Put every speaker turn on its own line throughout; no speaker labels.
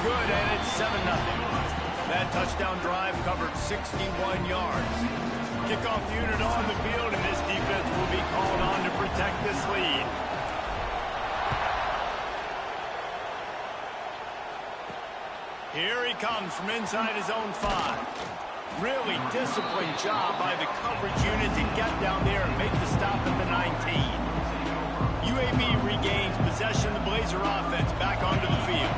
good, and it's 7-0. That touchdown drive covered 61 yards. Kickoff unit on the field, and this defense will be called on to protect this lead. Here he comes from inside his own 5. Really disciplined job by the coverage unit to get down there and make the stop at the 19. UAB regains possession of the Blazer offense back onto the field.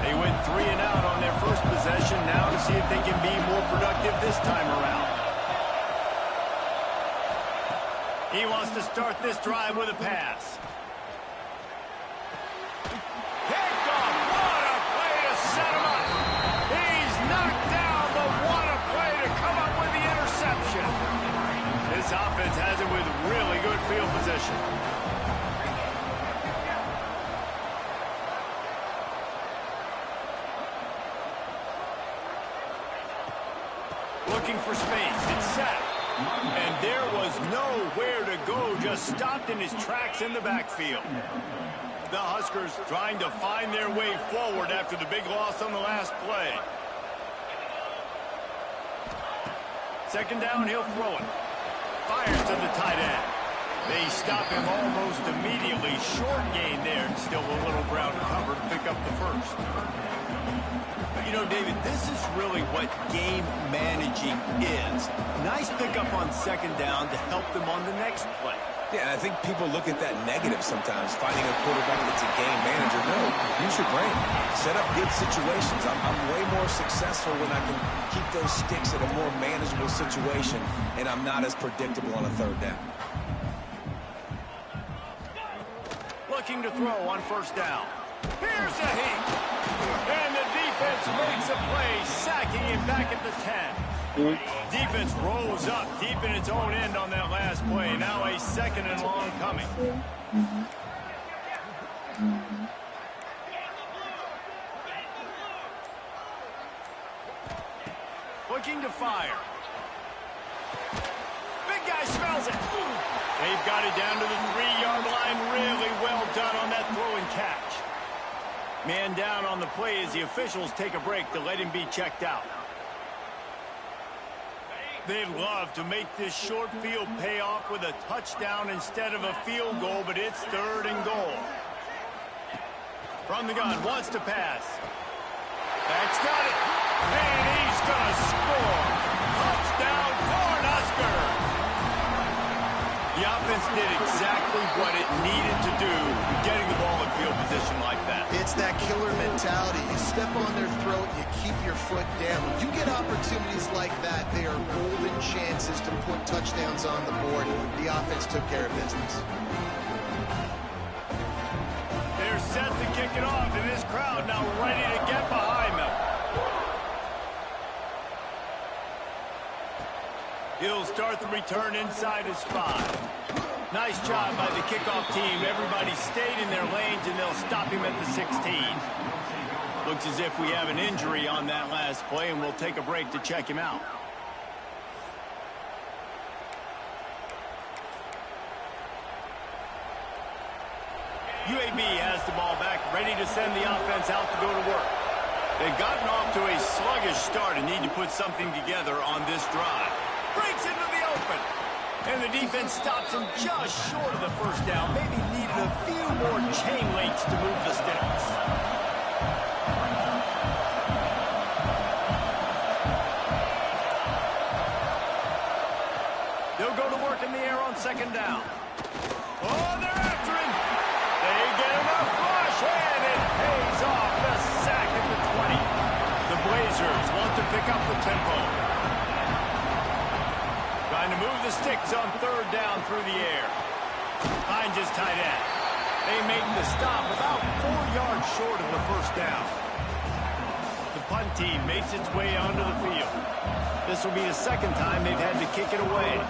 They went 3 and out on their first possession, now to see if they can be more productive this time around. He wants to start this drive with a pass. Picked off. What a play to set him up. He's knocked down, but what a play to come up with the interception. This offense has it with really good field position. Looking for space. It's set. And there was nowhere to go. Just stopped in his tracks in the backfield. The Huskers trying to find their way forward after the big loss on the last play. Second down, he'll throw it. Fires to the tight end. They stop him almost immediately. Short gain there, and still a little ground cover to pick up the first. You know, David, this is really what game managing is. Nice pickup on second down to help them on the next play.
Yeah, and I think people look at that negative sometimes, finding a quarterback that's a game manager. No, use your brain. Set up good situations. I'm way more successful when I can keep those sticks at a more manageable situation, and I'm not as predictable on a third down.
Looking to throw on first down. Here's a heat. And the defense makes a play, sacking him back at the 10. Defense rolls up deep in its own end on that last play. Now a second and long coming. Looking to fire. Big guy smells it. They've got it down to the 3-yard line. Really well done on that throw and catch. Man down on the play as the officials take a break to let him be checked out. They'd love to make this short field pay off with a touchdown instead of a field goal, but it's third and goal. From the gun, wants to pass. That's got it. And he's going to score. Touchdown, Cornhuskers. The offense did exactly what it needed to do, getting the ball in field position like that.
It's that killer mentality. You step on their throat, you keep your foot down. When you get opportunities like that, they are golden chances to put touchdowns on the board. The offense took care of business.
They're set to kick it off, and this crowd now ready to get behind them. He'll start the return inside his 5. Nice job by the kickoff team. Everybody stayed in their lanes, and they'll stop him at the 16. Looks as if we have an injury on that last play, and we'll take a break to check him out. UAB has the ball back, ready to send the offense out to go to work. They've gotten off to a sluggish start and need to put something together on this drive. Breaks into the open. And the defense stops him just short of the first down. Maybe needed a few more chain links to move the sticks. They'll go to work in the air on second down. Oh, they're after him. They get him a rush, and it pays off. The sack at the 20. The Blazers want to pick up the tempo. Trying to move the sticks on third down through the air. Finds his tight end. They make the stop about 4 yards short of the first down. The punt team makes its way onto the field. This will be the second time they've had to kick it away.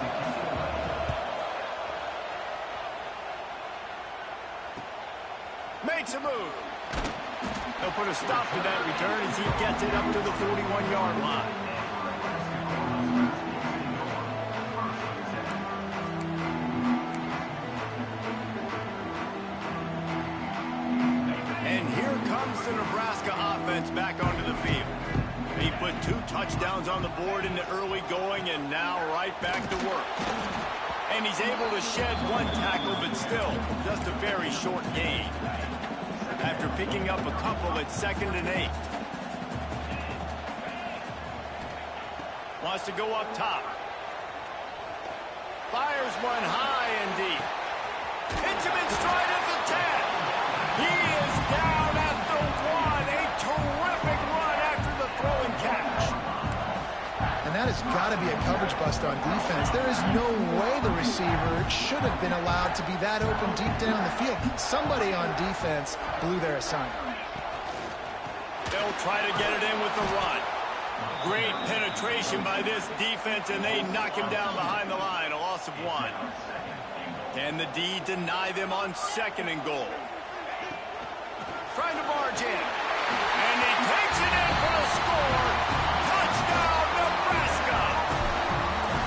Makes a move. They'll put a stop to that return as he gets it up to the 41-yard line. offense back onto the field. He put 2 touchdowns on the board in the early going, and now right back to work. And he's able to shed 1 tackle, but still just a very short gain. After picking up a couple at 2nd and 8. Wants to go up top. Fires one high and deep. Hits him in stride at the 10. He is down at the 1. A terrific run after the throw and catch.
And that has got to be a coverage bust on defense. There is no way the receiver should have been allowed to be that open deep down the field. Somebody on defense blew their assignment.
They'll try to get it in with the run. Great penetration by this defense, and they knock him down behind the line. A loss of 1. Can the D deny them on 2nd and goal? Trying to barge in. And he takes it in for a score. Touchdown, Nebraska!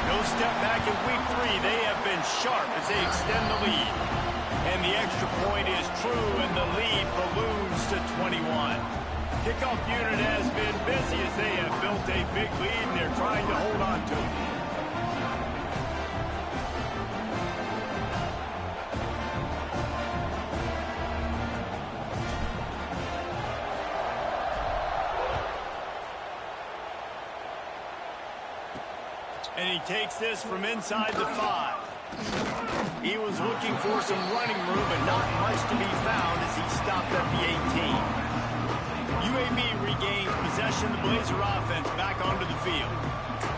No step back in week 3. They have been sharp as they extend the lead. And the extra point is true, and the lead balloons to 21. Kickoff unit has been busy as they have built a big lead, and they're trying to hold on to it. And he takes this from inside the 5. He was looking for some running room, but not much to be found as he stopped at the 18. UAB regains possession of the Blazer offense back onto the field.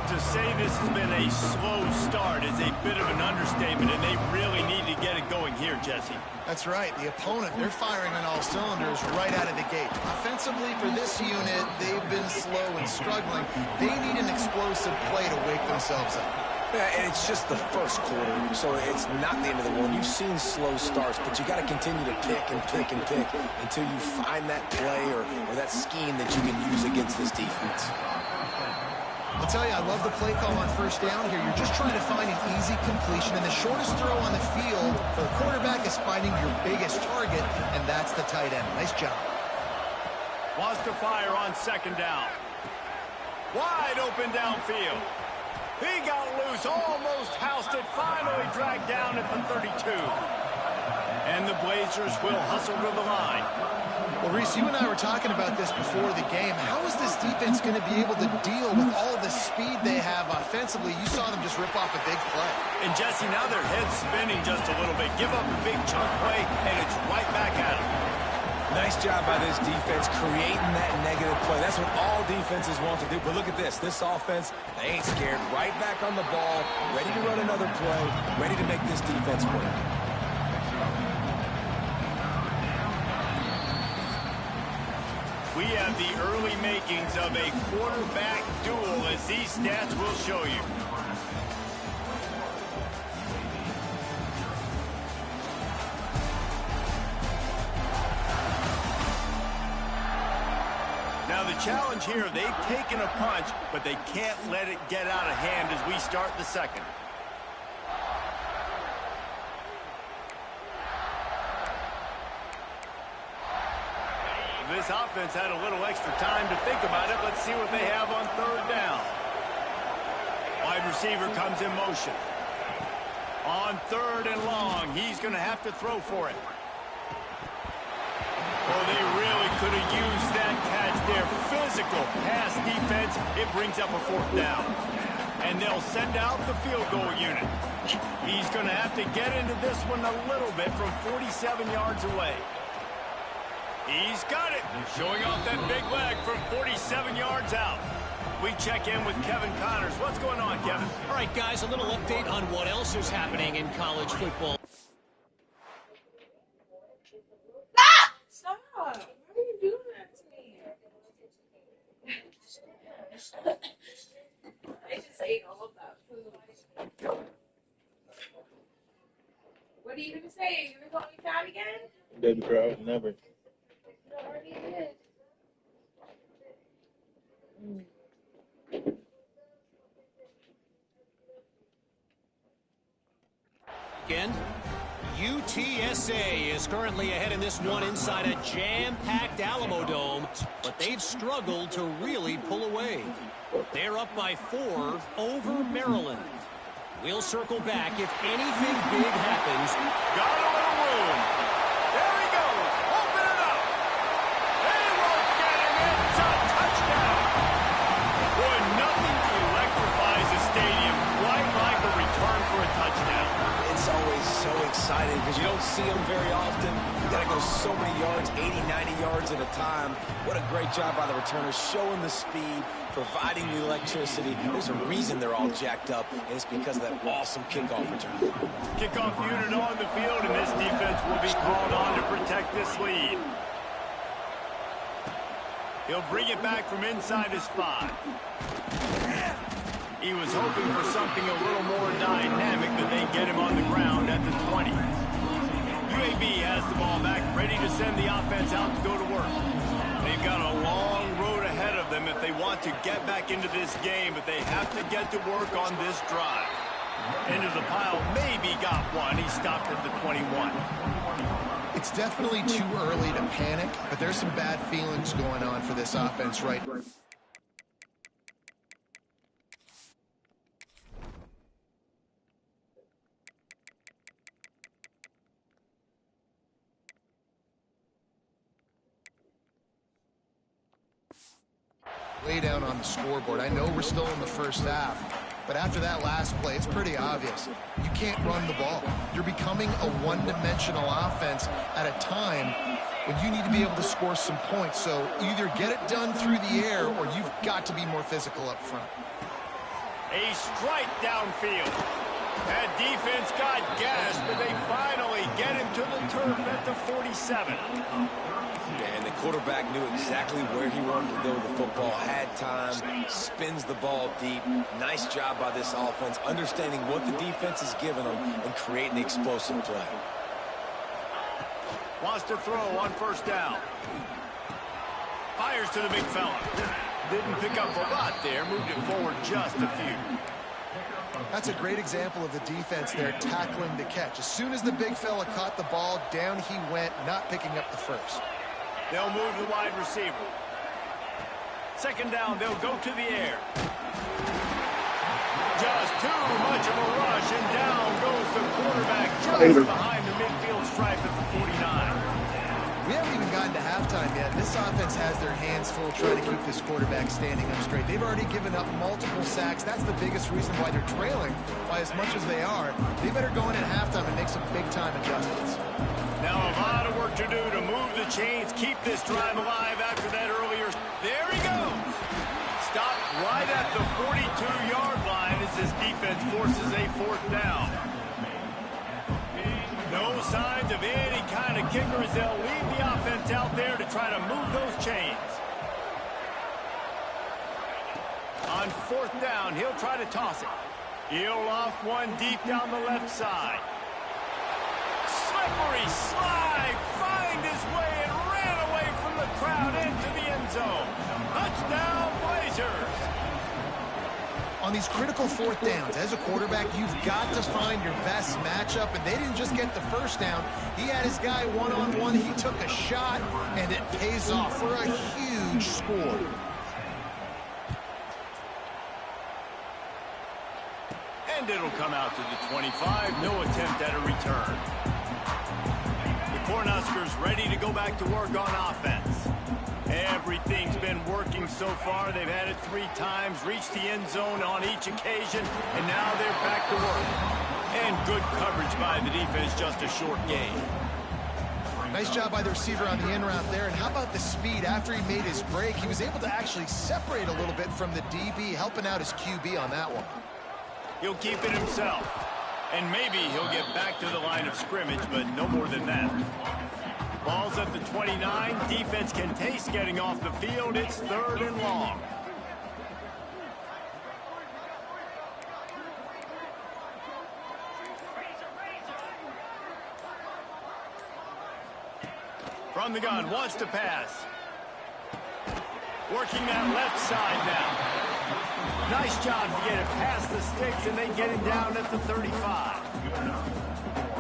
To say this has been a slow start is a bit of an understatement, and they really need to get it going here, Jesse.
That's right. The opponent, they're firing on all cylinders right out of the gate. Offensively, for this unit, they've been slow and struggling. They need an explosive play to wake themselves up.
Yeah, and it's just the first quarter, so it's not the end of the world. You've seen slow starts, but you got to continue to pick and pick and pick until you find that play or that scheme that you can use against this defense.
I'll tell you, I love the play call on 1st down here. You're just trying to find an easy completion, and the shortest throw on the field for the quarterback is finding your biggest target, and that's the tight end. Nice job.
Wants to fire on 2nd down. Wide open downfield. He got loose, almost housed it, finally dragged down at the 32. And the Blazers will hustle to the line.
Well, Reese, you and I were talking about this before the game. How is this defense going to be able to deal with all the speed they have offensively? You saw them just rip off a big play.
And, Jesse, now their head's spinning just a little bit. Give up a big chunk play, and it's right back at them.
Nice job by this defense creating that negative play. That's what all defenses want to do. But look at this. This offense, they ain't scared. Right back on the ball, ready to run another play, ready to make this defense work.
We have the early makings of a quarterback duel, as these stats will show you. Now the challenge here, they've taken a punch, but they can't let it get out of hand as we start the 2nd. This offense had a little extra time to think about it. Let's see what they have on 3rd down. Wide receiver comes in motion. On 3rd and long, he's going to have to throw for it. Oh, they really could have used that catch there. Physical pass defense. It brings up a 4th down. And they'll send out the field goal unit. He's going to have to get into this one a little bit from 47 yards away. He's got it. Showing off that big leg from 47 yards out. We check in with Kevin Connors. What's going on, Kevin?
All right, guys, a little update on what else is happening in college football.
Stop! Why are you doing that to me? I just ate all of that food. What are you going to say? You're going to call me fat again?
Baby girl, never.
You already did.
Again, UTSA is currently ahead in this one inside a jam-packed Alamo Dome, but they've struggled to really pull away. They're up by 4 over Maryland. We'll circle back if anything big happens.
Got a little room. There he goes. Open it up. They won't get him. It's a touchdown. Boy, nothing electrifies a stadium quite like a return for a touchdown.
It's always so exciting because you don't see them very often. You got to go so many yards, 80, 90 yards at a time. What a great job by the returners, showing the speed, providing the electricity. There's a reason they're all jacked up, and it's because of that awesome kickoff return.
Kickoff unit on the field, and this defense will be called on to protect this lead. He'll bring it back from inside his 5. He was hoping for something a little more dynamic than they get him on the ground at the 20. UAB has the ball back, ready to send the offense out to go to work. They've got a long road ahead of them if they want to get back into this game, but they have to get to work on this drive. Into the pile, maybe got one. He stopped at the 21.
It's definitely too early to panic, but there's some bad feelings going on for this offense right now. Way down on the scoreboard. I know we're still in the first half, but after that last play, it's pretty obvious. You can't run the ball. You're becoming a one-dimensional offense at a time when you need to be able to score some points. So either get it done through the air or you've got to be more physical up front.
A strike downfield. That defense got gashed, but they finally get him to the turf at the 47.
And the quarterback knew exactly where he wanted to go with the football, had time, spins the ball deep. Nice job by this offense, understanding what the defense is giving them and creating the explosive play.
Wants to throw on first down. Fires to the big fella. Didn't pick up a lot there, moved it forward just a few.
That's a great example of the defense there tackling the catch. As soon as the big fella caught the ball, down he went, not picking up the first.
They'll move the wide receiver. Second down, they'll go to the air. Just too much of a rush, and down goes the quarterback just behind the midfield stripe at the 49.
We haven't even gotten to halftime yet. This offense has their hands full trying to keep this quarterback standing up straight. They've already given up multiple sacks. That's the biggest reason why they're trailing by as much as they are. They better go in at halftime and make some big-time adjustments.
Now a lot of work to do to move the chains, keep this drive alive after that earlier. There he goes. Stopped right at the 42-yard line as this defense forces a 4th down. No signs of any kind of kicker as they'll leave the offense out there to try to move those chains. On 4th down, he'll try to toss it. He'll loft one deep down the left side. Slippery slide, find his way and ran away from the crowd into the end zone. Touchdown, Blazers.
On these critical 4th downs, as a quarterback, you've got to find your best matchup, and they didn't just get the first down. He had his guy one-on-one. He took a shot, and it pays off for a huge score.
And it'll come out to the 25. No attempt at a return. The Cornhuskers ready to go back to work on offense. Everything's been working so far. They've had it 3 times, reached the end zone on each occasion, and now they're back to work. And good coverage by the defense, just a short gain.
Nice job by the receiver on the in route there. And how about the speed? After he made his break, he was able to actually separate a little bit from the DB, helping out his QB on that one.
He'll keep it himself. And maybe he'll get back to the line of scrimmage, but no more than that. Ball's at the 29. Defense can taste getting off the field. It's 3rd and long. From the gun, wants to pass. Working that left side now. Nice job to get it past the sticks, and they get him down at the 35.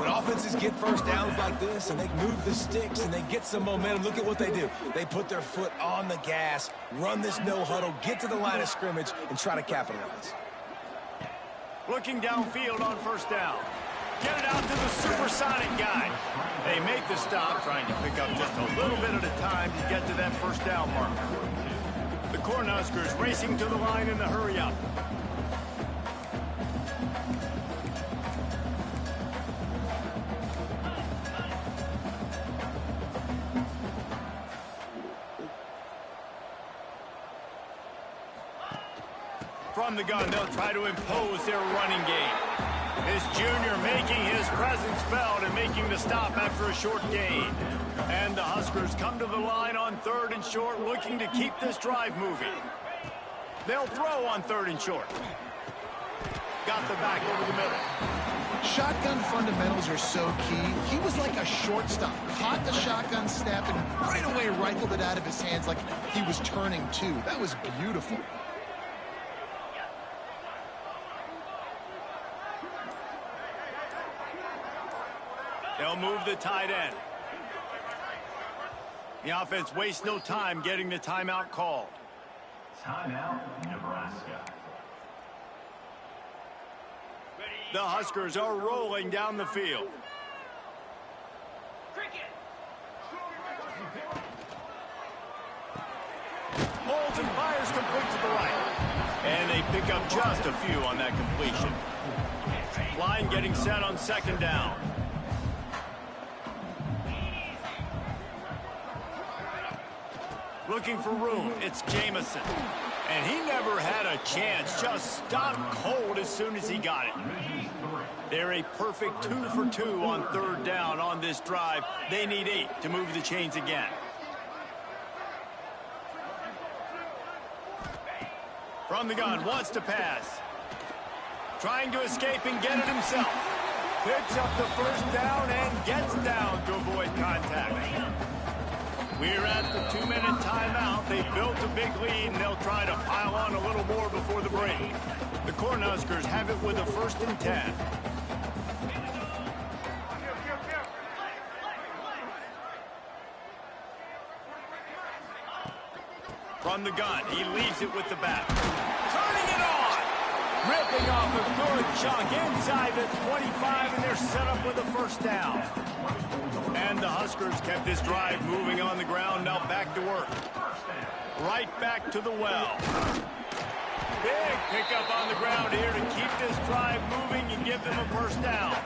When offenses get first downs like this and they move the sticks and they get some momentum, look at what they do. They put their foot on the gas, run this no huddle, get to the line of scrimmage, and try to capitalize.
Looking downfield on first down. Get it out to the supersonic guy. They make the stop, trying to pick up just a little bit at a time to get to that first down marker. The Cornhuskers racing to the line in the hurry up. From the gun, they'll try to impose their running game. This junior making his presence felt and making the stop after a short gain. And the Huskers come to the line on 3rd and short, looking to keep this drive moving. They'll throw on 3rd and short. Got the back over the middle.
Shotgun fundamentals are so key. He was like a shortstop. Caught the shotgun snap and right away rifled it out of his hands like he was turning two. That was beautiful.
They'll move the tight end. The offense wastes no time getting the timeout called.
Timeout, Nebraska.
The Huskers are rolling down the field. Holds and fires complete to the right. And they pick up just a few on that completion. Line getting set on 2nd down. Looking for room, it's Jamison. And he never had a chance, just stopped cold as soon as he got it. They're a perfect 2 for 2 on 3rd down on this drive. They need 8 to move the chains again. From the gun, wants to pass. Trying to escape and get it himself. Picks up the first down and gets down to avoid contact. We're at the 2-minute timeout. They built a big lead, and they'll try to pile on a little more before the break. The Cornhuskers have it with a 1st and 10. From the gun, he leaves it with the back. Turning it on! Ripping off a good chunk inside the 25, and they're set up with a 1st down. And the Huskers kept this drive moving on the ground. Now back to work. Right back to the well. Big pickup on the ground here to keep this drive moving and give them a 1st down.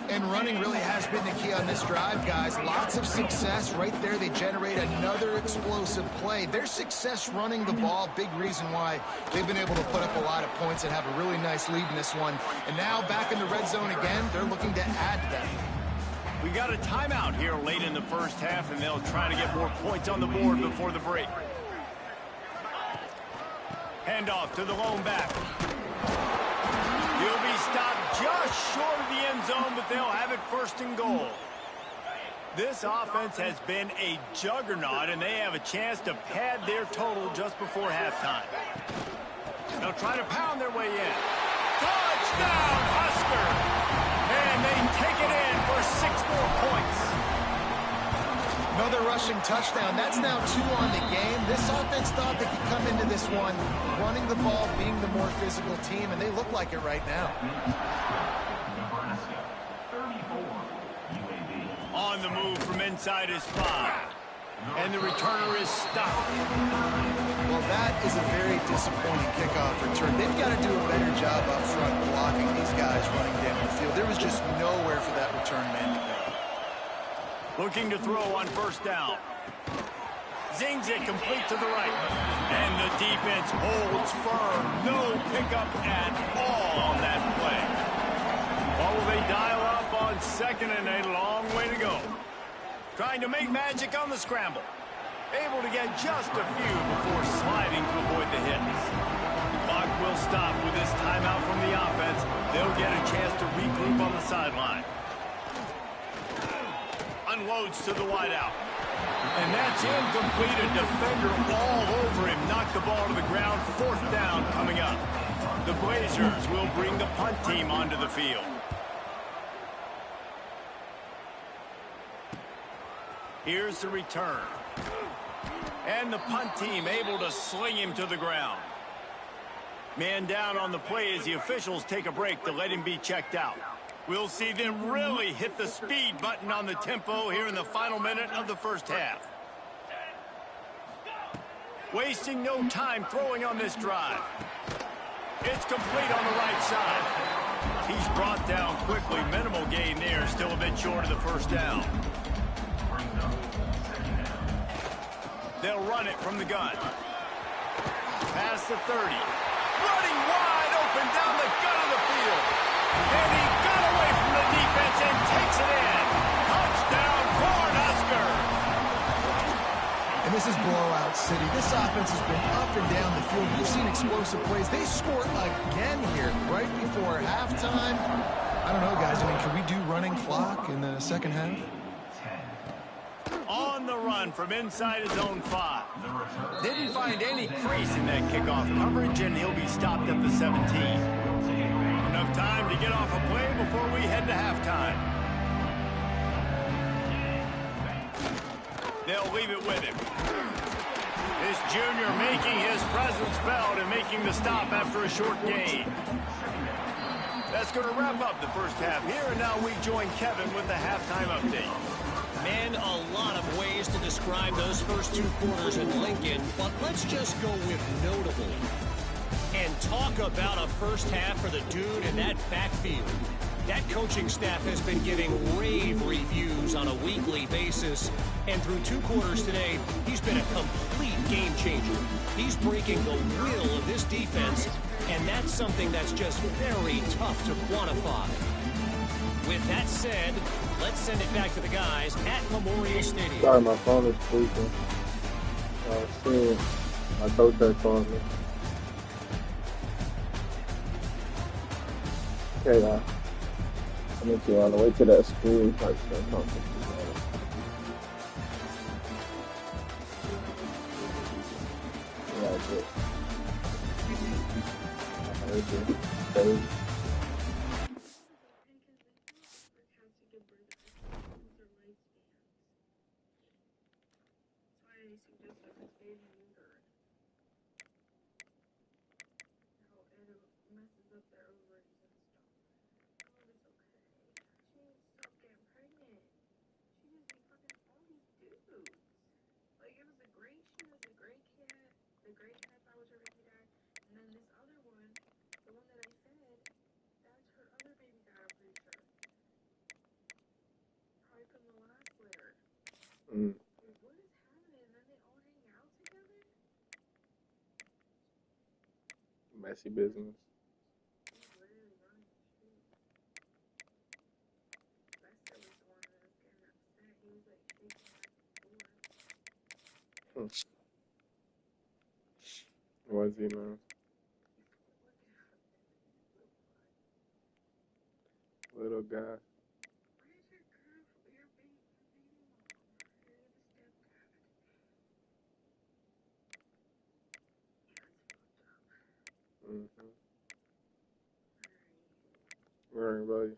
And running really has been the key on this drive, guys. Lots of success right there. They generate another explosive play. Their success running the ball, big reason why they've been able to put up a lot of points and have a really nice lead in this one. And now back in the red zone again, they're looking to add to that.
We got a timeout here late in the 1st half, and they'll try to get more points on the board before the break. Handoff to the lone back. He'll be stopped just short of the end zone, but they'll have it 1st and goal. This offense has been a juggernaut, and they have a chance to pad their total just before halftime. They'll try to pound their way in. Touchdown, Husker! And they take it in for 6 more points.
Another rushing touchdown. That's now 2 on the game. This offense thought they could come into this one running the ball, being the more physical team, and they look like it right now.
Nebraska, 34, UAB.
On the move from inside his 5. And the returner is stopped.
Well, that is a very disappointing kickoff return. They've got to do a better job up front blocking these guys running down the field. There was just nowhere for that return man to go.
Looking to throw on 1st down. Zings it complete to the right. And the defense holds firm. No pickup at all on that play. Or will they dial up on 2nd and a long way to go? Trying to make magic on the scramble. Able to get just a few before sliding to avoid the hits. The clock will stop with this timeout from the offense. They'll get a chance to regroup on the sideline. Unloads to the wideout. And that's incomplete. A defender all over him. Knocked the ball to the ground. 4th down coming up. The Blazers will bring the punt team onto the field. Here's the return. And the punt team able to sling him to the ground. Man down on the play as the officials take a break to let him be checked out. We'll see them really hit the speed button on the tempo here in the final minute of the first half. Wasting no time throwing on this drive. It's complete on the right side. He's brought down quickly. Minimal gain there. Still a bit short of the first down. They'll run it from the gun. Past the 30. Running wide open down the gut of the field. And he got away from the defense and takes it in. Touchdown, Cornhuskers.
And this is blowout city. This offense has been up and down the field. We've seen explosive plays. They score again here right before halftime. I don't know, guys. I mean, can we do running clock in the second half?
On the run from inside his own 5. Didn't find any crease in that kickoff coverage, and he'll be stopped at the 17. Enough time to get off a play before we head to halftime. They'll leave it with him. This junior making his presence felt and making the stop after a short gain. That's going to wrap up the first half here, and now we join Kevin with the halftime update.
Man, a lot of ways to describe those first 2 quarters in Lincoln, but let's just go with notable. And talk about a first half for the dude in that backfield. That coaching staff has been giving rave reviews on a weekly basis, and through 2 quarters today, he's been a complete game changer. He's breaking the will of this defense, and that's something that's just very tough to quantify. With that said, let's send it back to the guys at Memorial Stadium.
Sorry, my phone is tweaking. Seeing my coach had called me. Okay, I'm going to on the way to that school. Like, yeah, I did. I heard you. Messy business. Was he, man? Little guy. Worrying about you.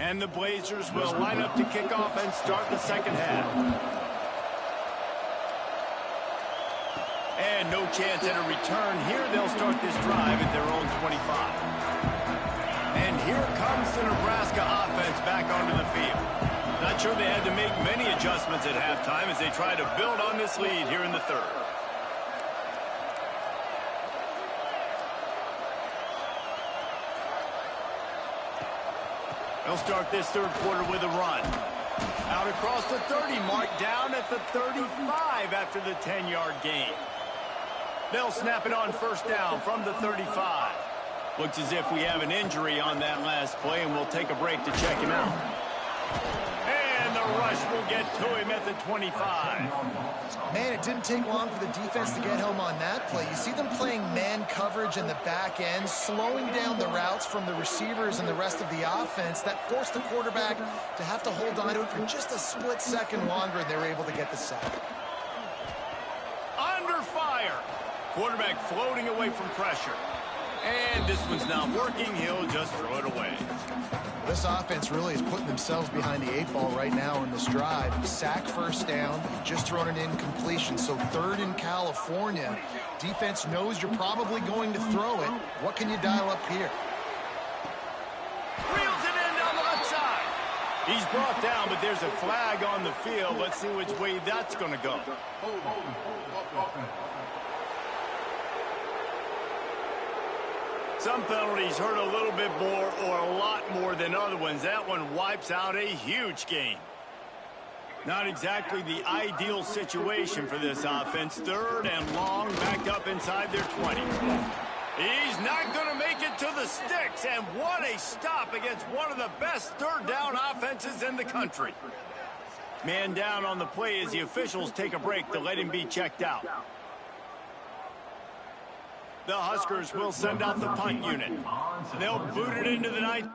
And the Blazers will line up to kick off and start the second half. And no chance at a return here. They'll start this drive at their own 25. And here comes the Nebraska offense back onto the field. Not sure they had to make many adjustments at halftime as they try to build on this lead here in the third. They'll start this third quarter with a run. Out across the 30 mark, down at the 35 after the 10-yard gain. They'll snap it on first down from the 35. Looks as if we have an injury on that last play, and we'll take a break to check him out. And the rush will get to him at the 25.
Man, it didn't take long for the defense to get home on that play. You see them playing man coverage in the back end, slowing down the routes from the receivers and the rest of the offense. That forced the quarterback to have to hold on to it for just a split second longer, and they were able to get the sack.
Under fire. Quarterback floating away from pressure. And this one's not working. He'll just throw it away.
This offense really is putting themselves behind the 8 ball right now in this drive. Sack first down, just thrown an incompletion, so third in California. Defense knows you're probably going to throw it. What can you dial up here?
Reels it in down the left side. He's brought down, but there's a flag on the field. Let's see which way that's going to go. Some penalties hurt a little bit more or a lot more than other ones. That one wipes out a huge game. Not exactly the ideal situation for this offense. Third and long, backed up inside their 20. He's not going to make it to the sticks, and what a stop against one of the best third down offenses in the country. Man down on the play as the officials take a break to let him be checked out. The Huskers will send out the punt unit. They'll boot it into the night.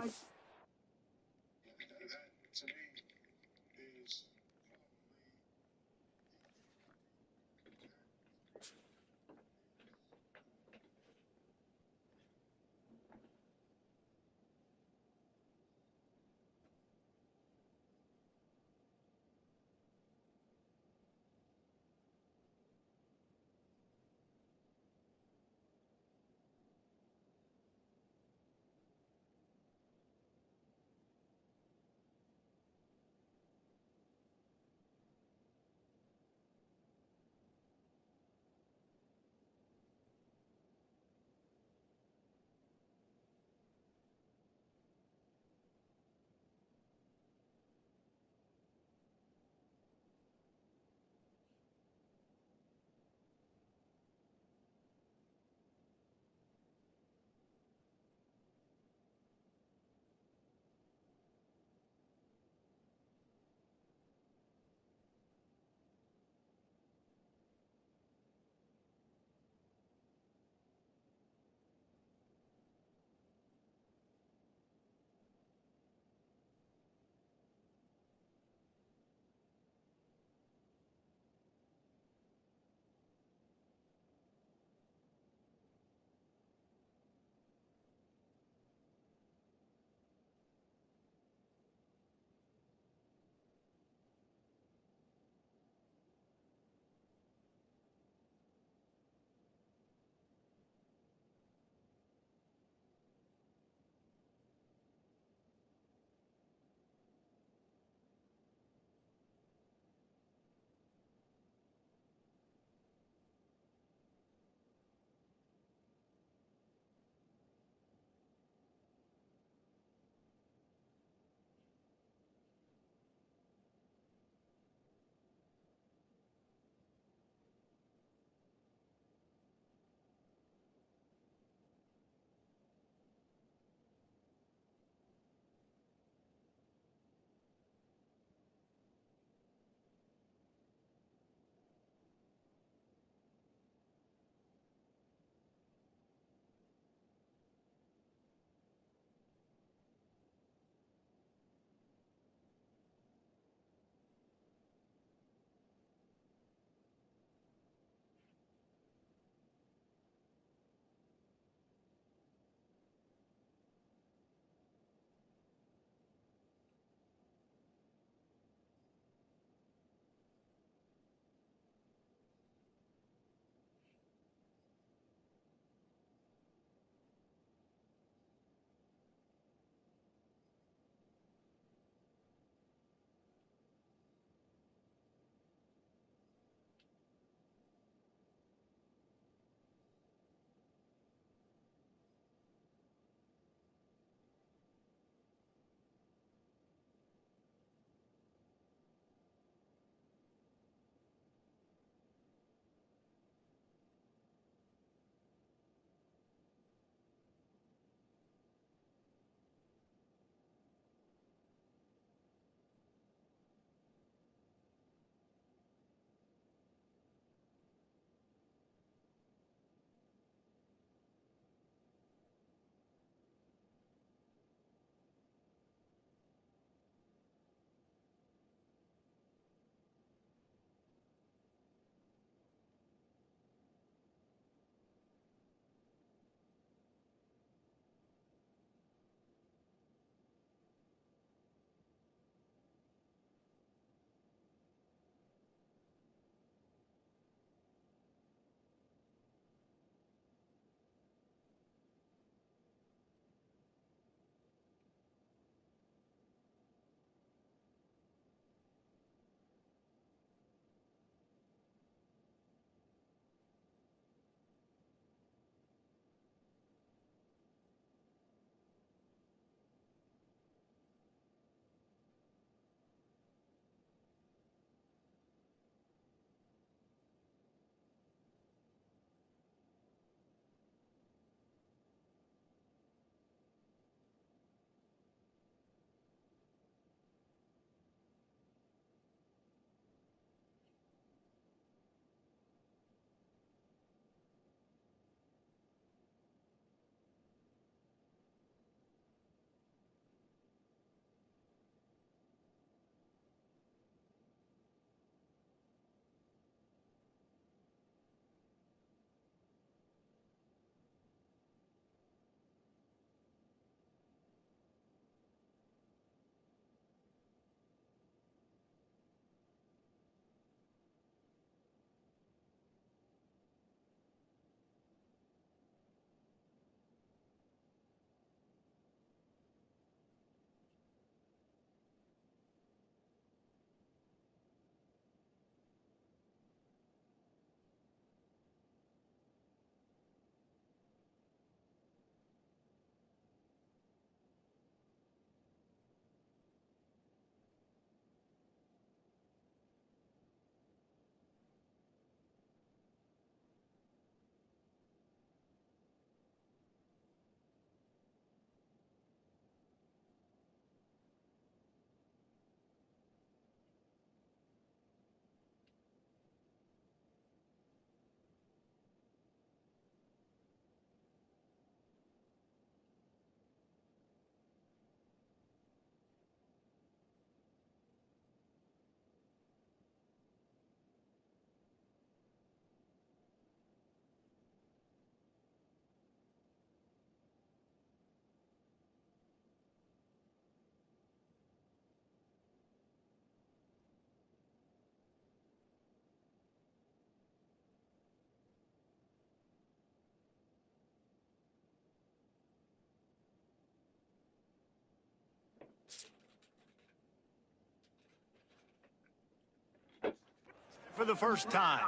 for the first time.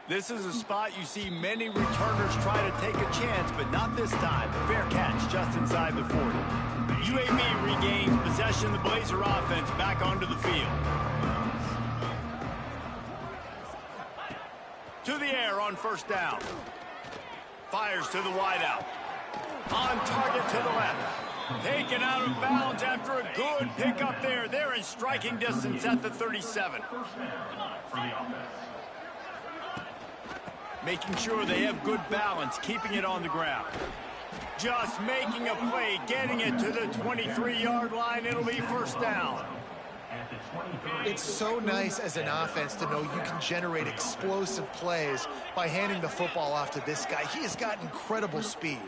This is a spot you see many returners try to take a chance, but not this time. A fair catch just inside the 40. UAB regains possession of the Blazer offense back onto the field. To the air on first down. Fires to the wideout. On target to the left. Taken out of bounds after a good pickup there. They're in striking distance at the 37. Making sure they have good balance, keeping it on the ground. Just making a play, getting it to the 23-yard line. It'll be first down.
It's so nice as an offense to know you can generate explosive plays by handing the football off to this guy. He has got incredible speed.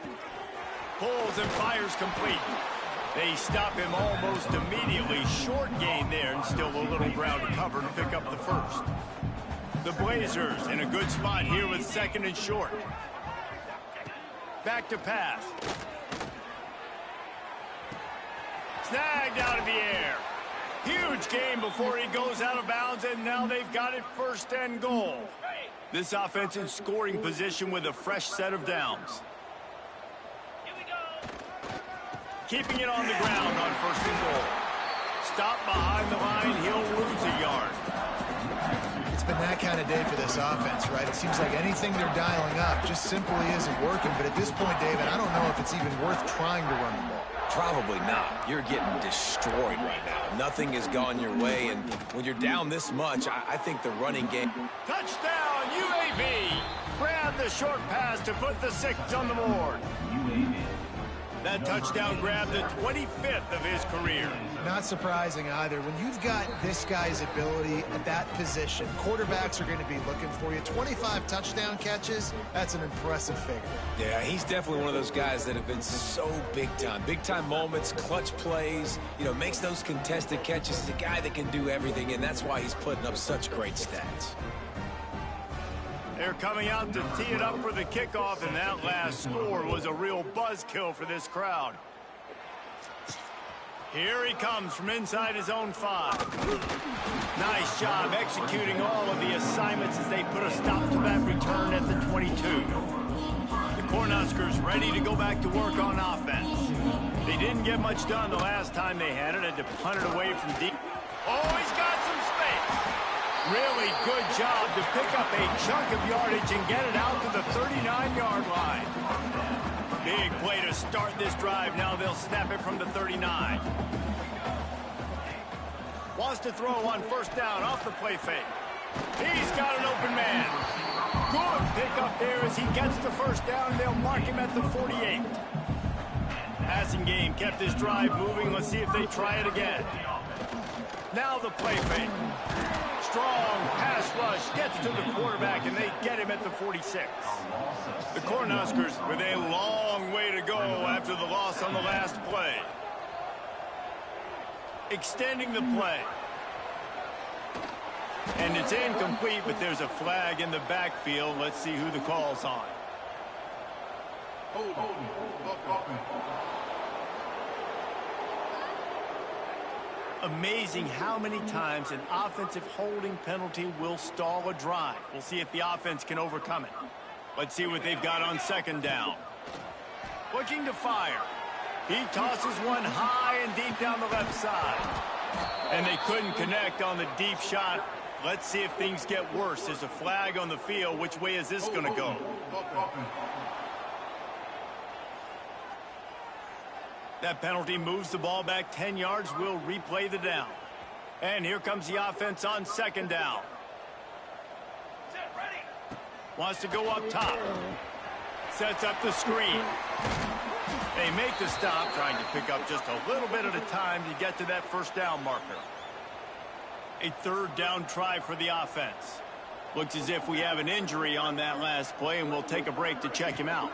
Pulls and fires complete. They stop him almost immediately. Short gain there, and still a little ground to cover to pick up the first. The Blazers in a good spot here with second and short. Back to pass. Snagged out of the air. Huge gain before he goes out of bounds, and now they've got it first and goal. This offense in scoring position with a fresh set of downs. Keeping it on the ground on first and goal. Stop behind the line, he'll lose a yard.
It's been that kind of day for this offense, right? It seems like anything they're dialing up just simply isn't working. But at this point, David, I don't know if it's even worth trying to run the ball.
Probably not. You're getting destroyed right now. Nothing has gone your way, and when you're down this much, I think the running game...
Touchdown, UAB! Grab the short pass to put the 6 on the board. That touchdown grabbed the 25th of his career.
Not surprising either. When you've got this guy's ability at that position, quarterbacks are going to be looking for you. 25 touchdown catches, that's an impressive figure.
Yeah, he's definitely one of those guys that have been so big time. Big time moments, clutch plays, makes those contested catches. He's a guy that can do everything, and that's why he's putting up such great stats.
They're coming out to tee it up for the kickoff, and that last score was a real buzzkill for this crowd. Here he comes from inside his own 5. Nice job executing all of the assignments as they put a stop to that return at the 22. The Cornhuskers ready to go back to work on offense. They didn't get much done the last time they had to punt it away from deep. Oh, he's got some space. Really good job to pick up a chunk of yardage and get it out to the 39-yard line. Big play to start this drive. Now they'll snap it from the 39. Wants to throw on first down off the play fake. He's got an open man. Good pickup there as he gets the first down. They'll mark him at the 48. Passing game kept this drive moving. Let's see if they try it again. Now the play fake. Strong pass rush gets to the quarterback, and they get him at the 46. The Cornhuskers with a long way to go after the loss on the last play. Extending the play. And it's incomplete, but there's a flag in the backfield. Let's see who the call's on. Amazing how many times an offensive holding penalty will stall a drive. We'll see if the offense can overcome it. Let's see what they've got on second down. Looking to fire. He tosses one high and deep down the left side. And they couldn't connect on the deep shot. Let's see if things get worse. There's a flag on the field. Which way is this going to go? That penalty moves the ball back 10 yards. We'll replay the down. And here comes the offense on second down. Wants to go up top. Sets up the screen. They make the stop, trying to pick up just a little bit at a time to get to that first down marker. A third down try for the offense. Looks as if we have an injury on that last play, and we'll take a break to check him out.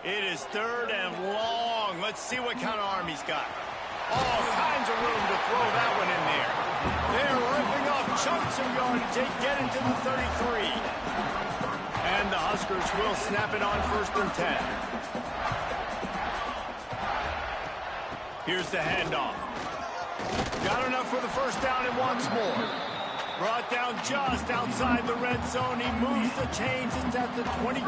It is third and long. Let's see what kind of arm he's got. All kinds of room to throw that one in there. They're ripping off chunks of yardage. They get into the 33. And the Huskers will snap it on first and 10. Here's the handoff. Got enough for the first down and once more. Brought down just outside the red zone. He moves the chains. It's at the 22.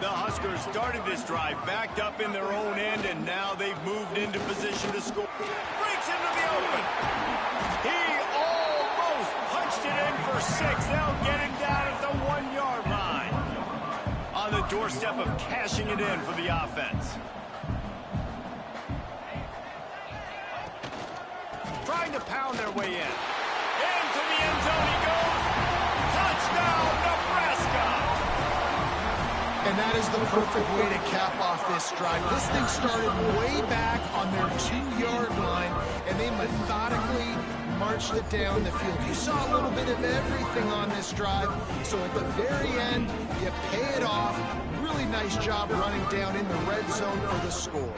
The Huskers started this drive backed up in their own end, and now they've moved into position to score. Breaks into the open. He almost punched it in for 6. They'll get him down at the 1-yard line. On the doorstep of cashing it in for the offense. Trying to pound their way in. Into the end zone he goes. Touchdown, Nebraska!
And that is the perfect way to cap off this drive. This thing started way back on their 2-yard line, and they methodically marched it down the field. You saw a little bit of everything on this drive, so at the very end, you pay it off. Really nice job running down in the red zone for the score.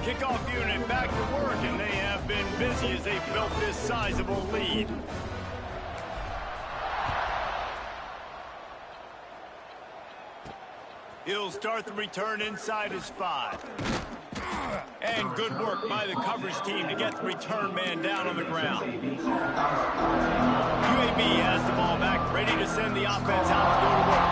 Kickoff unit back to work, and they have been busy as they built this sizable lead. He'll start the return inside his 5. And good work by the coverage team to get the return man down on the ground. UAB has the ball back, ready to send the offense out to go to work.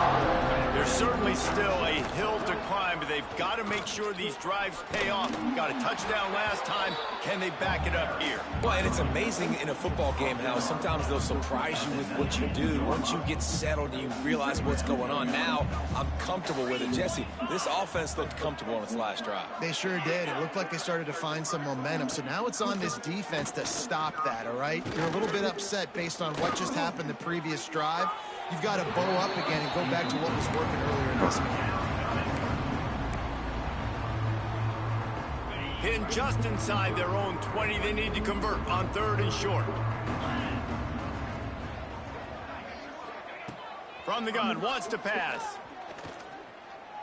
There's certainly still a hill to climb, but they've got to make sure these drives pay off. Got a touchdown last time. Can they back it up here?
Well, and it's amazing in a football game how sometimes they'll surprise you with what you do. Once you get settled and you realize what's going on, now I'm comfortable with it. Jesse, this offense looked comfortable on its last drive.
They sure did. It looked like they started to find some momentum. So now it's on this defense to stop that, all right? You're a little bit upset based on what just happened the previous drive. You've got to bow up again and go back to what was working earlier in this game.
Pinned just inside their own 20. They need to convert on 3rd and short. From the gun, wants to pass.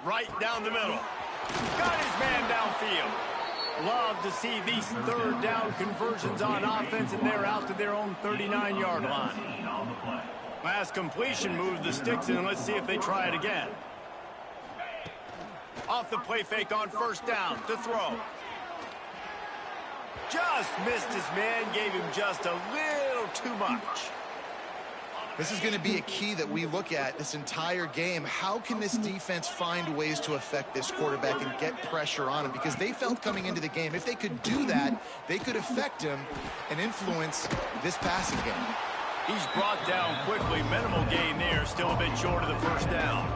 Right down the middle. Got his man downfield. Love to see these 3rd down conversions on offense, and they're out to their own 39-yard line. Last completion moved the sticks in. Let's see if they try it again. Off the play fake on 1st down to throw. Just missed his man, gave him just a little too much.
This is going to be a key that we look at this entire game. How can this defense find ways to affect this quarterback and get pressure on him? Because they felt coming into the game, if they could do that, they could affect him and influence this passing game.
He's brought down quickly. Minimal gain there, still a bit short of the 1st down.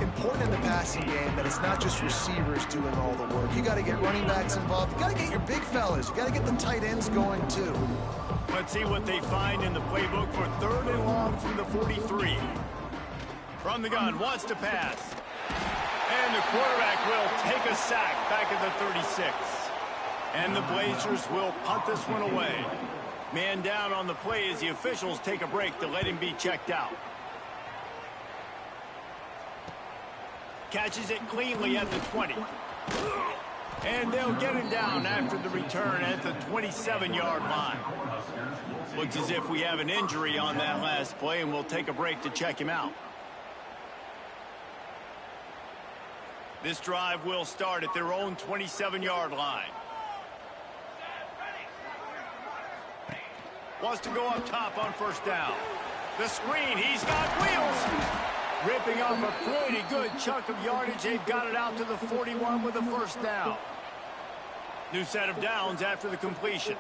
Important in the passing game that it's not just receivers doing all the work. You got to get running backs involved. You got to get your big fellas. You got to get the tight ends going too.
Let's see what they find in the playbook for 3rd and long from the 43. From the gun, wants to pass. And the quarterback will take a sack back at the 36. And the Blazers will punt this one away. Man down on the play as the officials take a break to let him be checked out. Catches it cleanly at the 20. And they'll get him down after the return at the 27-yard line. Looks as if we have an injury on that last play, and we'll take a break to check him out. This drive will start at their own 27-yard line. Wants to go up top on 1st down. The screen, he's got wheels. Ripping off a pretty good chunk of yardage. They've got it out to the 41 with a 1st down. New set of downs after the completion.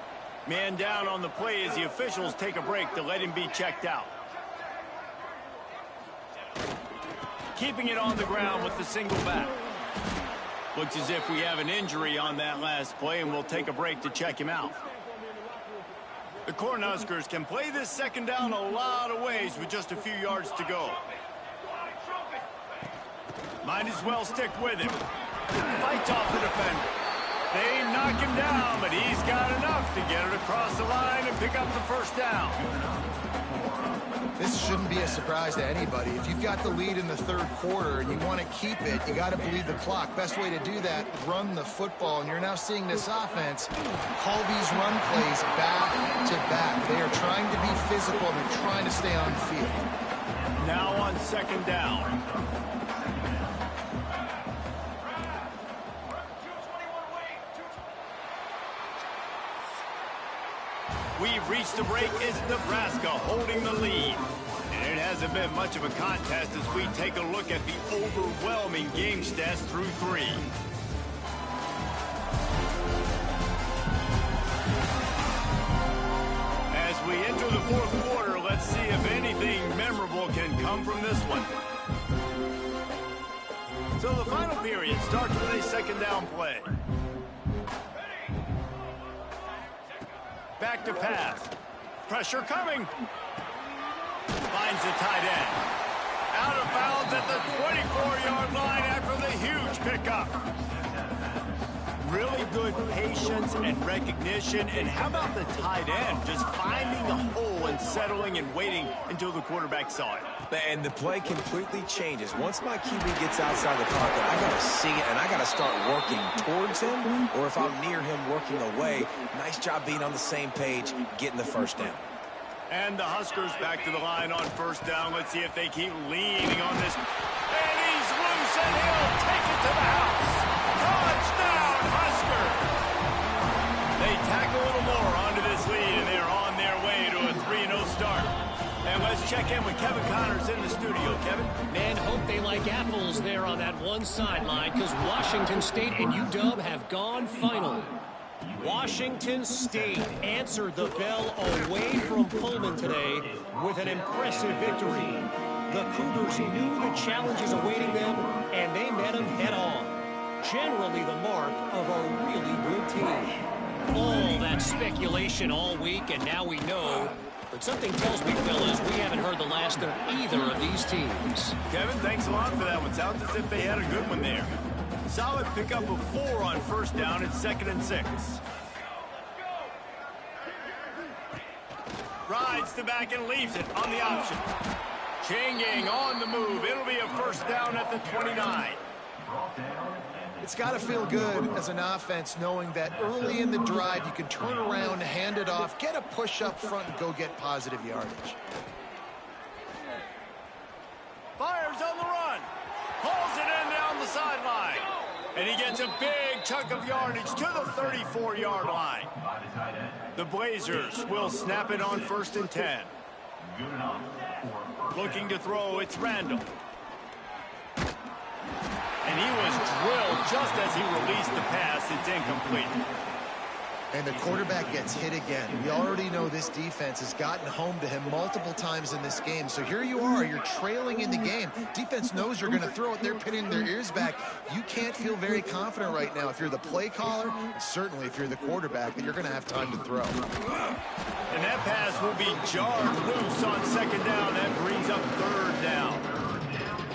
Man down on the play as the officials take a break to let him be checked out. Keeping it on the ground with the single back. Looks as if we have an injury on that last play, and we'll take a break to check him out. The Cornhuskers can play this 2nd down a lot of ways with just a few yards to go. Might as well stick with him. Fights off the defender. They knock him down, but he's got enough to get it across the line and pick up the first down.
This shouldn't be a surprise to anybody. If you've got the lead in the third quarter and you want to keep it, you got to bleed the clock. Best way to do that, run the football. And you're now seeing this offense call these run plays back to back. They are trying to be physical and they're trying to stay on the field.
Now on second down. We've reached the break. It's Nebraska holding the lead. And it hasn't been much of a contest as we take a look at the overwhelming game stats through 3. As we enter the fourth quarter, let's see if anything memorable can come from this one. So the final period starts with a second down play. Back to pass. Pressure coming. Finds the tight end. Out of bounds at the 24-yard line after the huge pickup. Really good patience and recognition. And how about the tight end just finding the hole and settling and waiting until the quarterback saw it.
And the play completely changes. Once my QB gets outside the pocket, I got to see it, and I got to start working towards him, or if I'm near him, working away. Nice job being on the same page, getting the first down.
And the Huskers back to the line on first down. Let's see if they keep leaning on this. And he's loose, and he'll take it to the house. Touchdown, Huskers! They tack a little more onto this lead, and they're on their way to a 3-0 start. And let's check in with Kevin Connors in the studio. Kevin?
Man, hope they like apples there on that one sideline, because Washington State and UW have gone final. Washington State answered the bell away from Pullman today with an impressive victory. The Cougars knew the challenges awaiting them, and they met them head-on. Generally the mark of a really good team. All that speculation all week, and now we know. But something tells me, fellas, we haven't heard the last of either of these teams.
Kevin, thanks a lot for that one. Sounds as if they had a good one there. Solid pickup of 4 on first down. It's 2nd and 6. Rides the back and leaves it on the option. Changing on the move. It'll be a first down at the 29.
It's got to feel good as an offense knowing that early in the drive you can turn around, hand it off, get a push up front, and go get positive yardage.
Fires on the run. Pulls it in down the sideline. And he gets a big chunk of yardage to the 34-yard line. The Blazers will snap it on 1st and 10. Looking to throw, it's Randall. And he was drilled just as he released the pass. It's incomplete.
And the quarterback gets hit again. We already know this defense has gotten home to him multiple times in this game. So here you are, you're trailing in the game. Defense knows you're going to throw it. They're pinning their ears back. You can't feel very confident right now if you're the play caller, and certainly if you're the quarterback, that you're going to have time to throw.
And that pass will be jarred loose on 2nd down. That brings up 3rd down.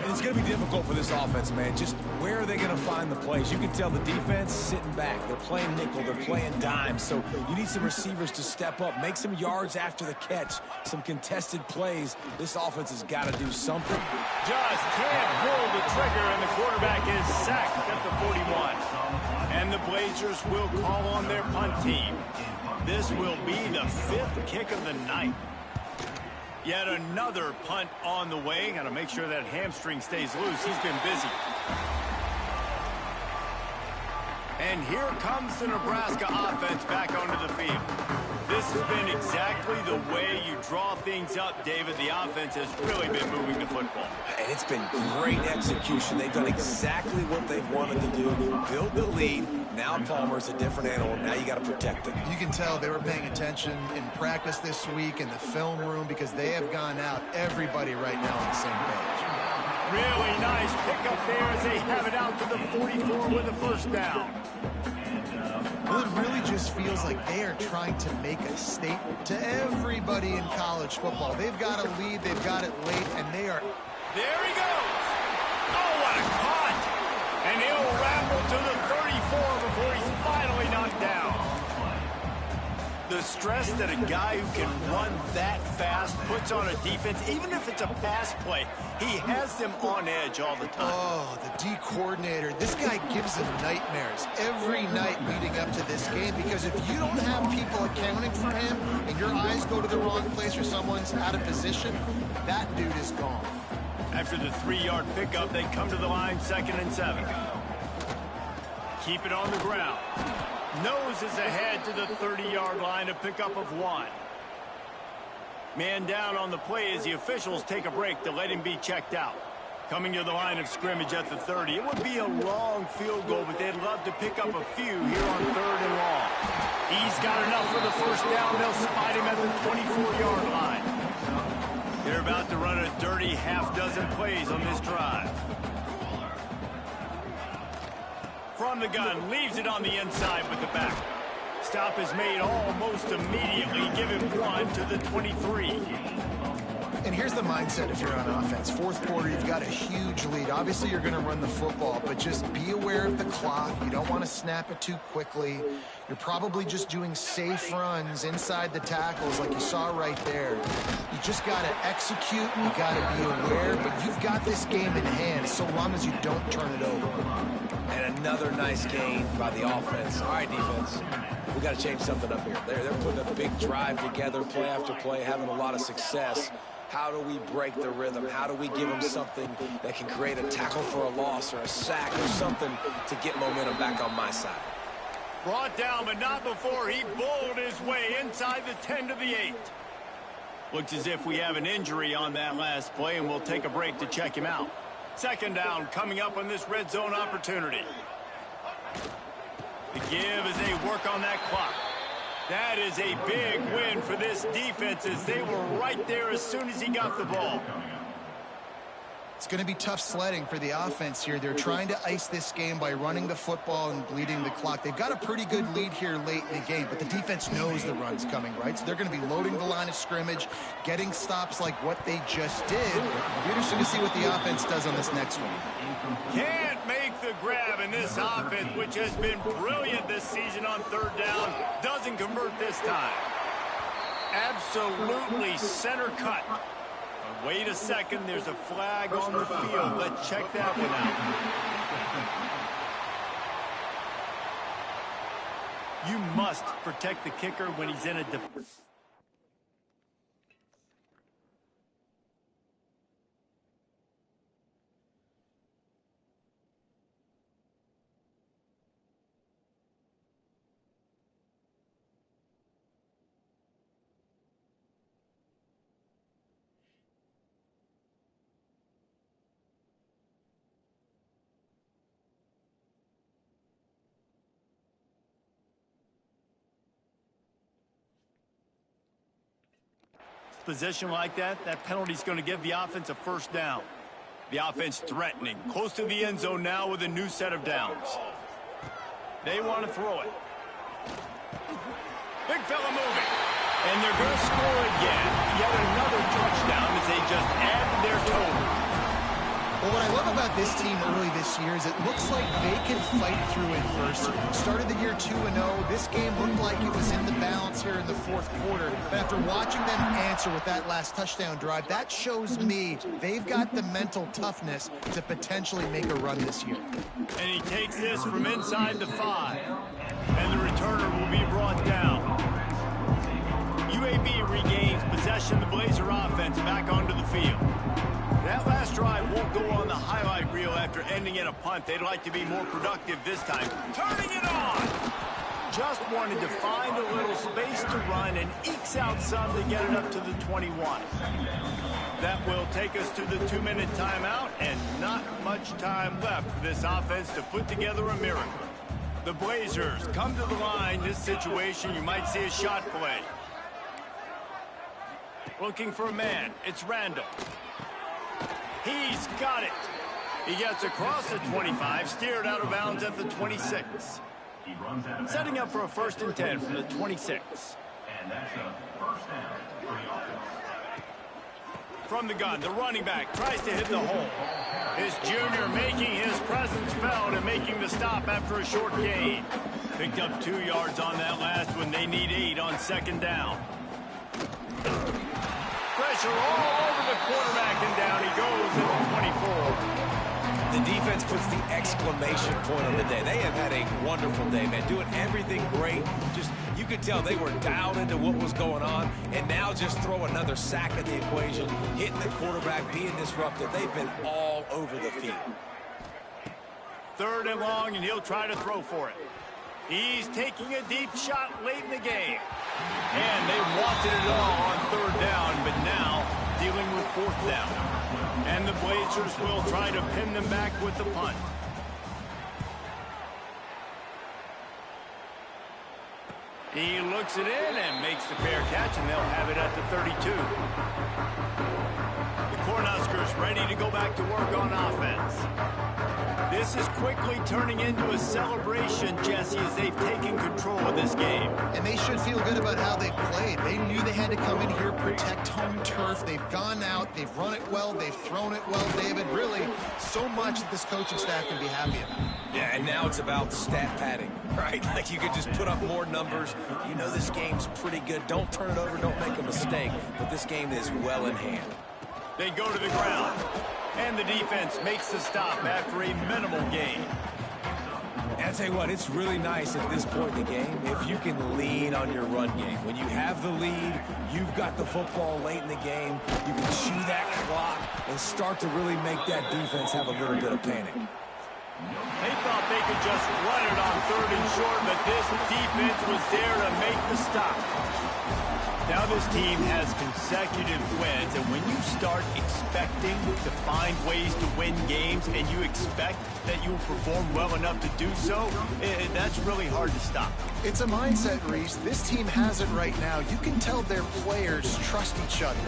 And it's going to be difficult for this offense, man. Just where are they going to find the plays? You can tell the defense sitting back. They're playing nickel. They're playing dime. So you need some receivers to step up, make some yards after the catch, some contested plays. This offense has got to do something.
Just can't pull the trigger, and the quarterback is sacked at the 41. And the Blazers will call on their punt team. This will be the 5th kick of the night. Yet another punt on the way. Got to make sure that hamstring stays loose. He's been busy. And here comes the Nebraska offense back onto the field. This has been exactly the way you draw things up, David. The offense has really been moving the football.
And it's been great execution. They've done exactly what they've wanted to do. Build the lead. Now Palmer's a different animal. Now you got to protect him.
You can tell they were paying attention in practice this week in the film room because they have gone out, everybody right now on the same page.
Really nice pickup there as they have it out to the 44 with a first down.
Well, it really just feels like they are trying to make a statement to everybody in college football. They've got a lead, they've got it late, and they are...
There he goes! Oh, what a punt! And he'll ramble to the 4 before he's finally knocked down. The stress that a guy who can run that fast puts on a defense, even if it's a pass play, he has them on edge all the time.
Oh, the D coordinator. This guy gives them nightmares every night leading up to this game, because if you don't have people accounting for him and your eyes go to the wrong place or someone's out of position, that dude is gone.
After the 3-yard pickup, they come to the line, 2nd and 7. Keep it on the ground. Noses ahead to the 30-yard line, a pickup of 1. Man down on the play as the officials take a break to let him be checked out. Coming to the line of scrimmage at the 30. It would be a long field goal, but they'd love to pick up a few here on 3rd and long. He's got enough for the first down. They'll spot him at the 24-yard line. They're about to run a dirty half-dozen plays on this drive. From the gun, leaves it on the inside with the back. Stop is made almost immediately. Give him 1 to the 23.
And here's the mindset if you're on offense. 4th quarter, you've got a huge lead. Obviously, you're going to run the football, but just be aware of the clock. You don't want to snap it too quickly. You're probably just doing safe runs inside the tackles like you saw right there. You just got to execute. You got to be aware, but you've got this game in hand so long as you don't turn it over.
And another nice gain by the offense. All right, defense. We got to change something up here. They're putting a big drive together, play after play, having a lot of success. How do we break the rhythm? How do we give them something that can create a tackle for a loss or a sack or something to get momentum back on my side?
Brought down, but not before he bowled his way inside the 10 to the 8. Looks as if we have an injury on that last play, and we'll take a break to check him out. 2nd down coming up on this red zone opportunity. The give as they work on that clock. That is a big win for this defense as they were right there as soon as he got the ball.
It's going to be tough sledding for the offense here. They're trying to ice this game by running the football and bleeding the clock. They've got a pretty good lead here late in the game, but the defense knows the run's coming, right? So they're going to be loading the line of scrimmage, getting stops like what they just did. We're interested to see what the offense does on this next one.
Can't make the grab, and this offense, which has been brilliant this season on 3rd down, doesn't convert this time. Absolutely center cut. Wait a second, there's a flag on the field. Let's check that one out. You must protect the kicker when he's in a defense. Position like that, that penalty's going to give the offense a first down. The offense threatening, close to the end zone now with a new set of downs. They want to throw it. Big fella moving. And they're going to score again. Yet another touchdown as they just add to their total.
Well, what I love about this team early this year is it looks like they can fight through adversity. Started the year 2-0. This game looked like it was in the balance here in the 4th quarter. But after watching them answer with that last touchdown drive, that shows me they've got the mental toughness to potentially make a run this year.
And he takes this from inside the 5. And the returner will be brought down. UAB regains possession of the Blazer offense back onto the field. That last drive won't go on the highlight reel after ending in a punt. They'd like to be more productive this time. Turning it on! Just wanted to find a little space to run and ekes out some to get it up to the 21. That will take us to the 2-minute timeout, and not much time left for this offense to put together a miracle. The Blazers come to the line. This situation, you might see a shot play. Looking for a man. It's Randall. He's got it. He gets across the 25, steered out of bounds at the 26. Setting up for a 1st and 10 from the 26.
And that's a first down for the offense.
From the gun, the running back tries to hit the hole. This junior making his presence felt and making the stop after a short gain. Picked up 2 yards on that last one. They need 8 on second down. Pressure all over the quarterback, and down he goes at the 24.
The defense puts the exclamation point on the day. They have had a wonderful day, man. Doing everything great. Just, you could tell they were dialed into what was going on. And now just throw another sack in the equation. Hitting the quarterback, being disruptive. They've been all over the field.
3rd and long, and he'll try to throw for it. He's taking a deep shot late in the game. And they wanted it all on 3rd down, but now dealing with 4th down. And the Blazers will try to pin them back with the punt. He looks it in and makes the fair catch, and they'll have it at the 32. The Cornhuskers ready to go back to work on offense. This is quickly turning into a celebration, Jesse, as they've taken control of this game.
And they should feel good about how they've played. They knew they had to come in here, protect home turf. They've gone out, they've run it well, they've thrown it well, David. Really, so much that this coaching staff can be happy about.
Yeah, and now it's about stat padding, right? Like you could just put up more numbers. You know this game's pretty good. Don't turn it over, don't make a mistake. But this game is well in hand.
They go to the ground. And the defense makes the stop after a minimal gain.
And I'll tell you what, it's really nice at this point in the game if you can lean on your run game. When you have the lead, you've got the football late in the game, you can chew that clock and start to really make that defense have a little bit of panic.
They thought they could just run it on 3rd and short, but this defense was there to make the stop. Now this team has consecutive wins, and when you start expecting to find ways to win games and you expect that you will perform well enough to do so, that's really hard to stop.
It's a mindset, Reese. This team has it right now. You can tell their players trust each other.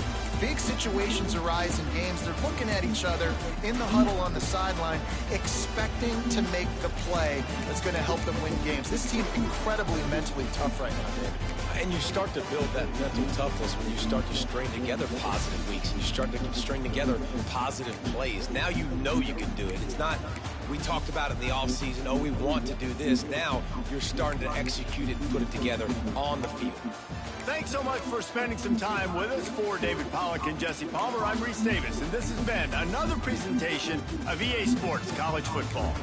Big situations arise in games. They're looking at each other in the huddle on the sideline, expecting to make the play that's going to help them win games. This team incredibly mentally tough right now, David.
And you start to build that mental toughness when you start to string together positive weeks and you start to string together positive plays. Now you know you can do it. It's not, we talked about it in the offseason, oh, we want to do this. Now you're starting to execute it and put it together on the field.
Thanks so much for spending some time with us. For David Pollack and Jesse Palmer, I'm Reese Davis, and this has been another presentation of EA Sports College Football.